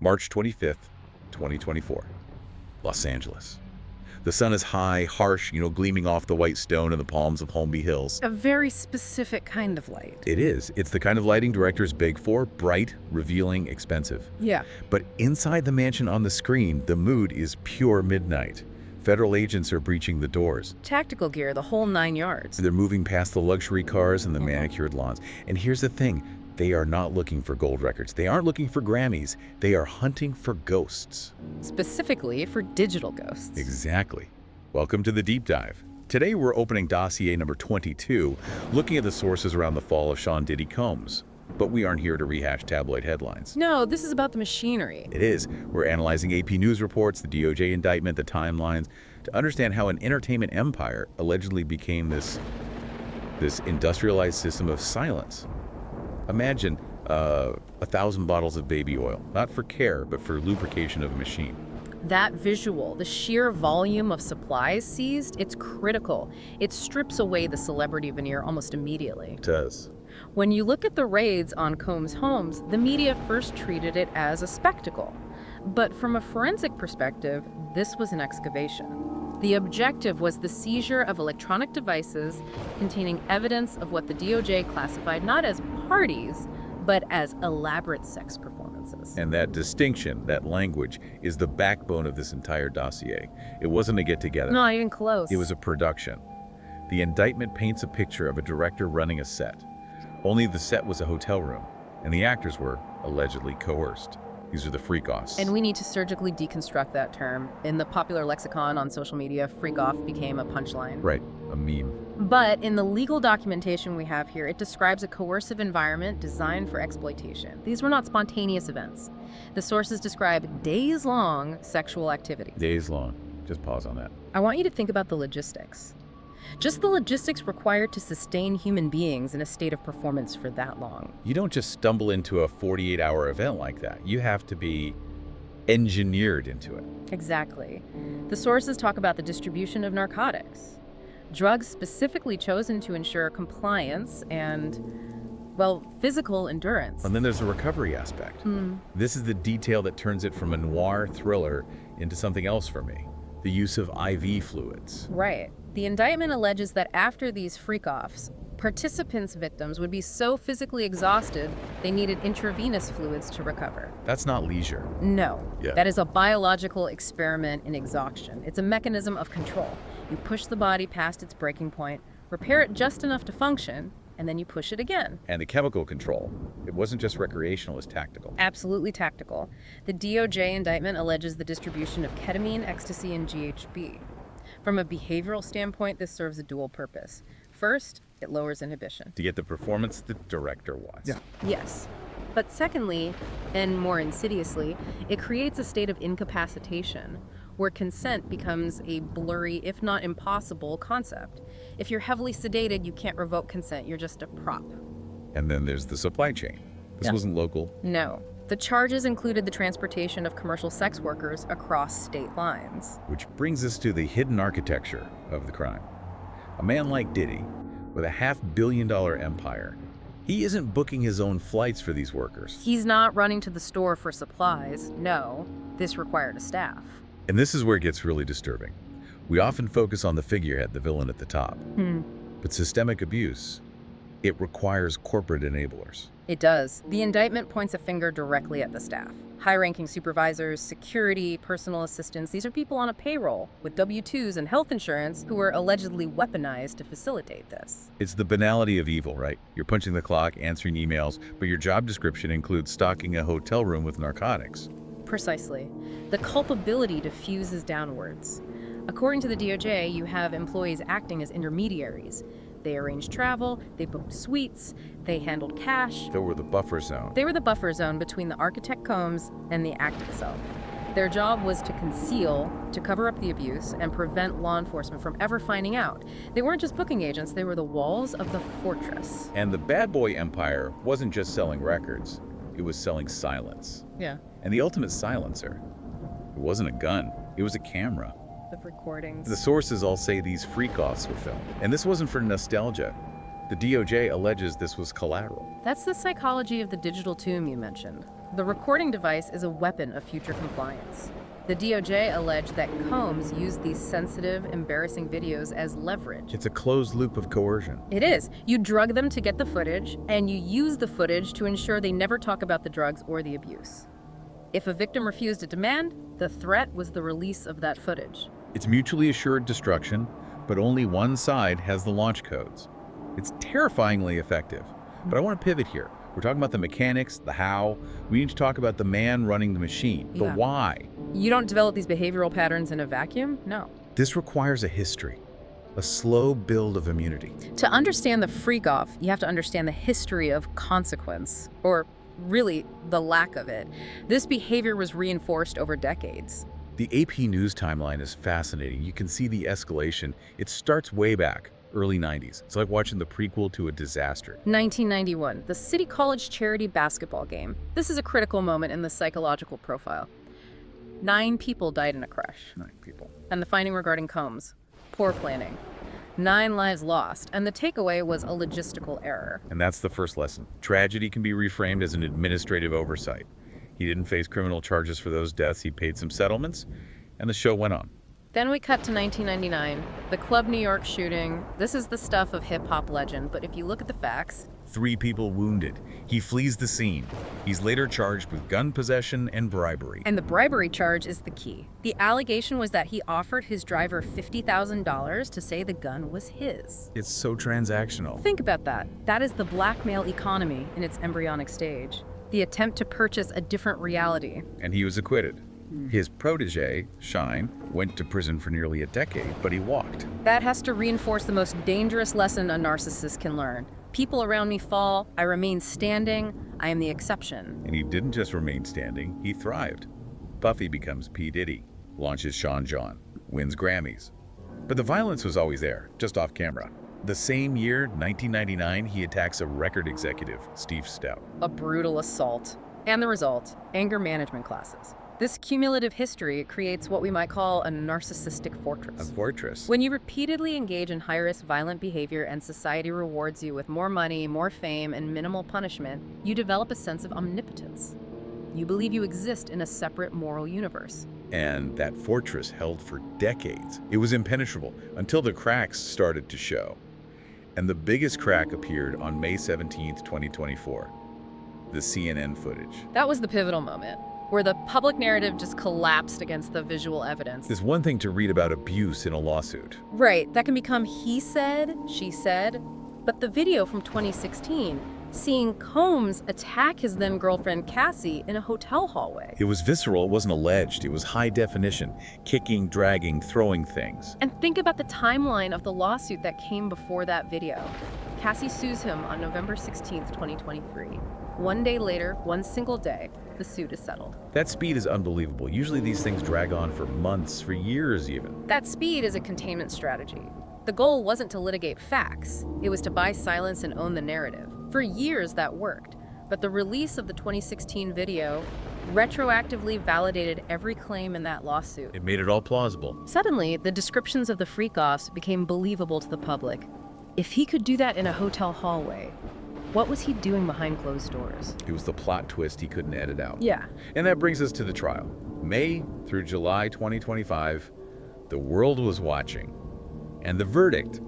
March 25th, 2024, Los Angeles. The sun is high, harsh, gleaming off the white stone in the palms of Holmby Hills. A very specific kind of light. It is. It's the kind of lighting directors beg for: bright, revealing, expensive. Yeah. But inside the mansion on the screen, the mood is pure midnight. Federal agents are breaching the doors. Tactical gear, the whole 9 yards. They're moving past the luxury cars and the manicured lawns. And here's the thing. They are not looking for gold records. They aren't looking for Grammys. They are hunting for ghosts. Specifically for digital ghosts. Exactly. Welcome to the Deep Dive. Today we're opening dossier number 22, looking at the sources around the fall of Sean Diddy Combs. But we aren't here to rehash tabloid headlines. No, this is about the machinery. It is. We're analyzing AP News reports, the DOJ indictment, the timelines, to understand how an entertainment empire allegedly became this industrialized system of silence. Imagine 1,000 bottles of baby oil, not for care, but for lubrication of a machine. That visual, the sheer volume of supplies seized, it's critical. It strips away the celebrity veneer almost immediately. It does. When you look at the raids on Combs' homes, the media first treated it as a spectacle. But from a forensic perspective, this was an excavation. The objective was the seizure of electronic devices containing evidence of what the DOJ classified not as parties, but as elaborate sex performances. And that distinction, that language, is the backbone of this entire dossier. It wasn't a get-together. Not even close. It was a production. The indictment paints a picture of a director running a set. Only the set was a hotel room, and the actors were allegedly coerced. These are the freak-offs. And we need to surgically deconstruct that term. In the popular lexicon on social media, freak-off became a punchline. Right, a meme. But in the legal documentation we have here, it describes a coercive environment designed for exploitation. These were not spontaneous events. The sources describe days-long sexual activity. Days long. Just pause on that. I want you to think about the logistics. Just the logistics required to sustain human beings in a state of performance for that long. You don't just stumble into a 48-hour event like that. You have to be engineered into it. Exactly. The sources talk about the distribution of narcotics, drugs specifically chosen to ensure compliance and, well, physical endurance. And then there's the recovery aspect. This is the detail that turns it from a noir thriller into something else for me: the use of IV fluids. Right. The indictment alleges that after these freak-offs, participants' victims would be so physically exhausted they needed intravenous fluids to recover. That's not leisure. No. Yeah. That is a biological experiment in exhaustion. It's a mechanism of control. You push the body past its breaking point, repair it just enough to function, and then you push it again. And the chemical control. It wasn't just recreational, it was tactical. Absolutely tactical. The DOJ indictment alleges the distribution of ketamine, ecstasy, and GHB. From a behavioral standpoint, this serves a dual purpose. First, it lowers inhibition. To get the performance the director wants. Yeah. Yes. But secondly, and more insidiously, it creates a state of incapacitation where consent becomes a blurry, if not impossible, concept. If you're heavily sedated, you can't revoke consent. You're just a prop. And then there's the supply chain. This wasn't local. No. The charges included the transportation of commercial sex workers across state lines. Which brings us to the hidden architecture of the crime. A man like Diddy, with a $500 million empire, he isn't booking his own flights for these workers. He's not running to the store for supplies. No, this required a staff. And this is where it gets really disturbing. We often focus on the figurehead, the villain at the top. But systemic abuse, it requires corporate enablers. It does. The indictment points a finger directly at the staff. High-ranking supervisors, security, personal assistants, these are people on a payroll with W-2s and health insurance who were allegedly weaponized to facilitate this. It's the banality of evil, right? You're punching the clock, answering emails, but your job description includes stocking a hotel room with narcotics. Precisely. The culpability diffuses downwards. According to the DOJ, you have employees acting as intermediaries. They arranged travel, they booked suites, they handled cash. They were the buffer zone. They were the buffer zone between the architect Combs and the act itself. Their job was to conceal, to cover up the abuse, and prevent law enforcement from ever finding out. They weren't just booking agents, they were the walls of the fortress. And the bad boy empire wasn't just selling records, it was selling silence. Yeah. And the ultimate silencer, it wasn't a gun, it was a camera. The recordings. The sources all say these freak-offs were filmed. And this wasn't for nostalgia. The DOJ alleges this was collateral. That's the psychology of the digital tomb you mentioned. The recording device is a weapon of future compliance. The DOJ alleged that Combs used these sensitive, embarrassing videos as leverage. It's a closed loop of coercion. It is. You drug them to get the footage, and you use the footage to ensure they never talk about the drugs or the abuse. If a victim refused a demand, the threat was the release of that footage. It's mutually assured destruction, but only one side has the launch codes. It's terrifyingly effective. But I want to pivot here. We're talking about the mechanics, the how. We need to talk about the man running the machine, the why. You don't develop these behavioral patterns in a vacuum? No. This requires a history, a slow build of immunity. To understand the freak-off, you have to understand the history of consequence, or really, the lack of it. This behavior was reinforced over decades. The AP News timeline is fascinating. You can see the escalation. It starts way back, early 90s. It's like watching the prequel to a disaster. 1991, the City College charity basketball game. This is a critical moment in the psychological profile. 9 people died in a crash. 9 people. And the finding regarding Combs: poor planning. 9 lives lost, and the takeaway was a logistical error. And that's the first lesson. Tragedy can be reframed as an administrative oversight. He didn't face criminal charges for those deaths. He paid some settlements, and the show went on. Then we cut to 1999, the Club New York shooting. This is the stuff of hip-hop legend, but if you look at the facts... 3 people wounded. He flees the scene. He's later charged with gun possession and bribery. And the bribery charge is the key. The allegation was that he offered his driver $50,000 to say the gun was his. It's so transactional. Think about that. That is the blackmail economy in its embryonic stage. The attempt to purchase a different reality. And he was acquitted. His protege, Shine, went to prison for nearly a decade, but he walked. That has to reinforce the most dangerous lesson a narcissist can learn. People around me fall, I remain standing, I am the exception. And he didn't just remain standing, he thrived. Puffy becomes P. Diddy, launches Sean John, wins Grammys. But the violence was always there, just off camera. The same year, 1999, he attacks a record executive, Steve Stout. A brutal assault. And the result, anger management classes. This cumulative history creates what we might call a narcissistic fortress. A fortress. When you repeatedly engage in high-risk violent behavior and society rewards you with more money, more fame, and minimal punishment, you develop a sense of omnipotence. You believe you exist in a separate moral universe. And that fortress held for decades. It was impenetrable until the cracks started to show. And the biggest crack appeared on May 17th, 2024. The CNN footage. That was the pivotal moment, where the public narrative just collapsed against the visual evidence. It's one thing to read about abuse in a lawsuit. Right, that can become he said, she said. But the video from 2016, seeing Combs attack his then-girlfriend Cassie in a hotel hallway. It was visceral, it wasn't alleged. It was high definition, kicking, dragging, throwing things. And think about the timeline of the lawsuit that came before that video. Cassie sues him on November 16th, 2023. One day later, one single day, the suit is settled. That speed is unbelievable. Usually these things drag on for months, for years even. That speed is a containment strategy. The goal wasn't to litigate facts. It was to buy silence and own the narrative. For years that worked, but the release of the 2016 video retroactively validated every claim in that lawsuit. It made it all plausible. Suddenly, the descriptions of the freak-offs became believable to the public. If he could do that in a hotel hallway, what was he doing behind closed doors? It was the plot twist he couldn't edit out. Yeah. And that brings us to the trial. May through July 2025, the world was watching. And the verdict,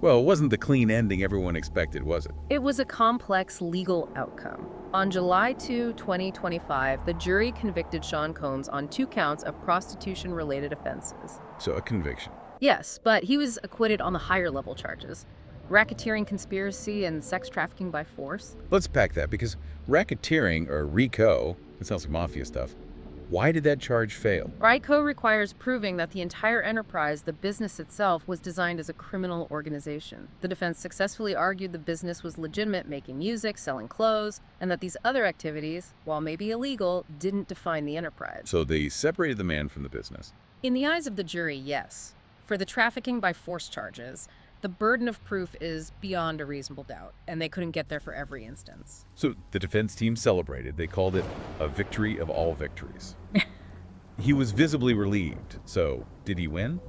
well, it wasn't the clean ending everyone expected, was it? It was a complex legal outcome. On July 2, 2025, the jury convicted Sean Combs on 2 counts of prostitution-related offenses. So a conviction. Yes, but he was acquitted on the higher-level charges. Racketeering, conspiracy, and sex trafficking by force. Let's pack that, because racketeering, or RICO, it sounds like mafia stuff. Why did that charge fail? RICO requires proving that the entire enterprise, the business itself, was designed as a criminal organization. The defense successfully argued the business was legitimate, making music, selling clothes, and that these other activities, while maybe illegal, didn't define the enterprise. So they separated the man from the business. In the eyes of the jury, yes. For the trafficking by force charges, the burden of proof is beyond a reasonable doubt, and they couldn't get there for every instance. So the defense team celebrated. They called it a victory of all victories. He was visibly relieved. So did he win?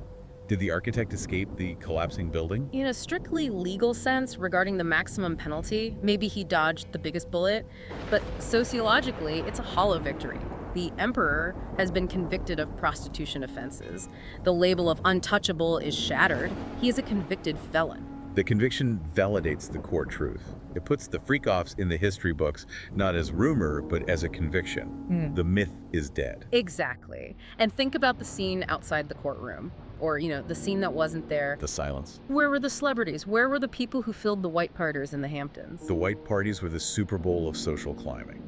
Did the architect escape the collapsing building? In a strictly legal sense regarding the maximum penalty, maybe he dodged the biggest bullet, but sociologically, it's a hollow victory. The emperor has been convicted of prostitution offenses. The label of untouchable is shattered. He is a convicted felon. The conviction validates the core truth. It puts the freak-offs in the history books not as rumor, but as a conviction. The myth is dead. Exactly. And think about the scene outside the courtroom. Or, the scene that wasn't there. The silence. Where were the celebrities? Where were the people who filled the white parters in the Hamptons? The white parties were the Super Bowl of social climbing.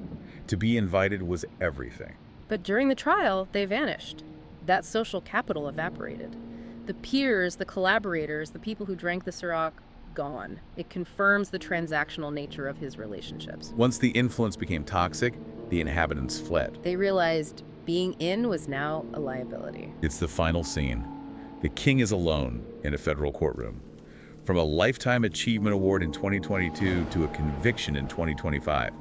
To be invited was everything. But during the trial, they vanished. That social capital evaporated. The peers, the collaborators, the people who drank the Ciroc, gone. It confirms the transactional nature of his relationships. Once the influence became toxic, the inhabitants fled. They realized being in was now a liability. It's the final scene. The king is alone in a federal courtroom. From a Lifetime Achievement Award in 2022 to a conviction in 2025,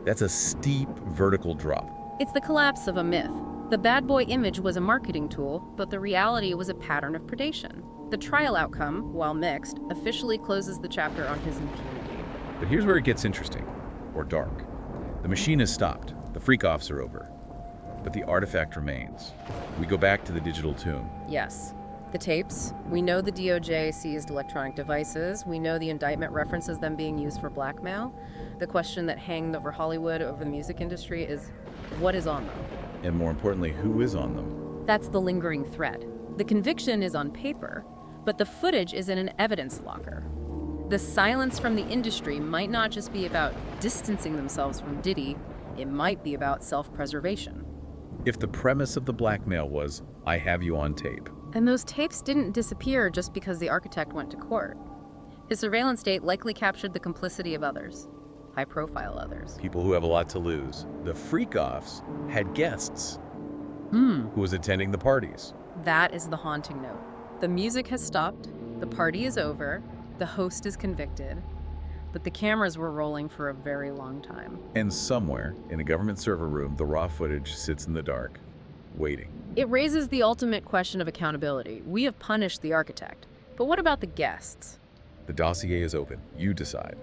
that's a steep vertical drop. It's the collapse of a myth. The bad boy image was a marketing tool, but the reality was a pattern of predation. The trial outcome, while mixed, officially closes the chapter on his impunity. But here's where it gets interesting, or dark. The machine has stopped. The freak-offs are over. But the artifact remains. We go back to the digital tomb. Yes. The tapes. We know the DOJ seized electronic devices. We know the indictment references them being used for blackmail. The question that hangs over Hollywood, over the music industry, is what is on them? And more importantly, who is on them? That's the lingering thread. The conviction is on paper, but the footage is in an evidence locker. The silence from the industry might not just be about distancing themselves from Diddy, it might be about self-preservation. If the premise of the blackmail was, I have you on tape. And those tapes didn't disappear just because the architect went to court. His surveillance state likely captured the complicity of others, high-profile others. People who have a lot to lose. The freak-offs had guests. Who was attending the parties? That is the haunting note. The music has stopped, the party is over, the host is convicted, but the cameras were rolling for a very long time. And somewhere, in a government server room, the raw footage sits in the dark, waiting. It raises the ultimate question of accountability. We have punished the architect, but what about the guests? The dossier is open. You decide.